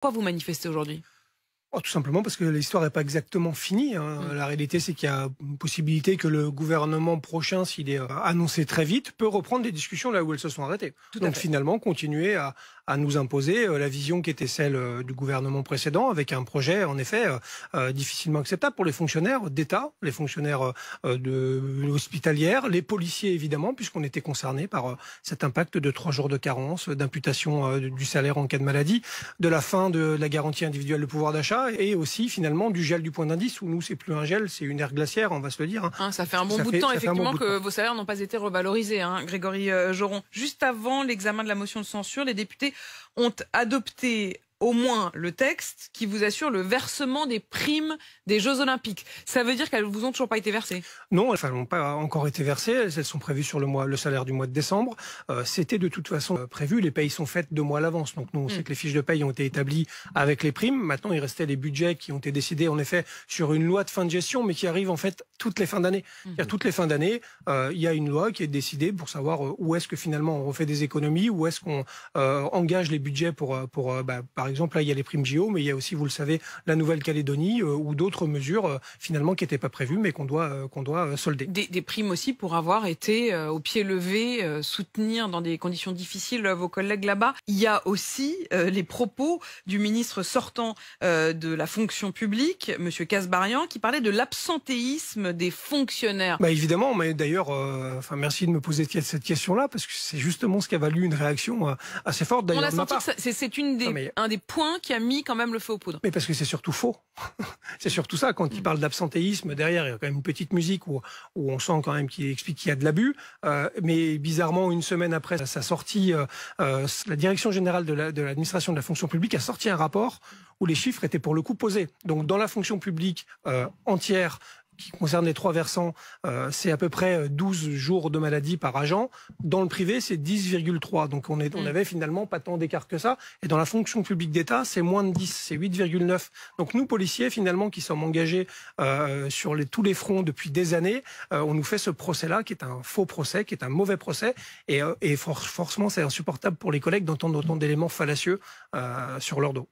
Pourquoi vous manifestez aujourd'hui? Oh, tout simplement parce que l'histoire n'est pas exactement finie. La réalité, c'est qu'il y a une possibilité que le gouvernement prochain, s'il est annoncé très vite, peut reprendre des discussions là où elles se sont arrêtées. Donc finalement, continuer à nous imposer la vision qui était celle du gouvernement précédent, avec un projet, en effet, difficilement acceptable pour les fonctionnaires d'État, les fonctionnaires de hospitalières, les policiers, évidemment, puisqu'on était concernés par cet impact de 3 jours de carence, d'imputation du salaire en cas de maladie, de la fin de la garantie individuelle de pouvoir d'achat, et aussi finalement du gel du point d'indice, où nous c'est plus un gel, c'est une ère glaciaire, on va se le dire. Ça fait un bon bout de temps effectivement que vos salaires n'ont pas été revalorisés, Grégory Joron. Juste avant l'examen de la motion de censure, les députés ont adopté au moins le texte qui vous assure le versement des primes des Jeux Olympiques. Ça veut dire qu'elles vous ont toujours pas été versées? Non, elles n'ont pas encore été versées. Elles sont prévues sur le salaire du mois de décembre. C'était de toute façon prévu. Les payes sont faites 2 mois à l'avance. Donc nous, on sait que les fiches de paye ont été établies avec les primes. Maintenant, il restait les budgets qui ont été décidés en effet sur une loi de fin de gestion, mais qui arrive en fait toutes les fins d'année. Toutes les fins d'année, il y a une loi qui est décidée pour savoir où est-ce que finalement on refait des économies, où est-ce qu'on engage les budgets pour par exemple, là, il y a les primes JO, mais il y a aussi, vous le savez, la Nouvelle-Calédonie ou d'autres mesures finalement qui n'étaient pas prévues, mais qu'on doit solder. Des primes aussi pour avoir été au pied levé, soutenir dans des conditions difficiles vos collègues là-bas. Il y a aussi les propos du ministre sortant de la fonction publique, Monsieur Kasbarian, qui parlait de l'absentéisme des fonctionnaires. Évidemment, mais d'ailleurs, merci de me poser cette question-là, parce que c'est justement ce qui a valu une réaction assez forte d'ailleurs. On a senti que c'est un des points qui a mis quand même le feu aux poudres. Mais parce que c'est surtout faux. C'est surtout ça. Quand il parle d'absentéisme, derrière, il y a quand même une petite musique où on sent quand même qu'il explique qu'il y a de l'abus. Mais bizarrement, une semaine après sa sortie, la Direction générale de l'administration de la fonction publique a sorti un rapport où les chiffres étaient pour le coup posés. Donc dans la fonction publique entière, qui concerne les 3 versants, c'est à peu près 12 jours de maladie par agent. Dans le privé, c'est 10,3. Donc on avait finalement pas tant d'écart que ça. Et dans la fonction publique d'État, c'est moins de 10, c'est 8,9. Donc nous, policiers, finalement, qui sommes engagés sur tous les fronts depuis des années, on nous fait ce procès-là, qui est un faux procès, qui est un mauvais procès. Et forcément, c'est insupportable pour les collègues d'entendre autant d'éléments fallacieux sur leur dos.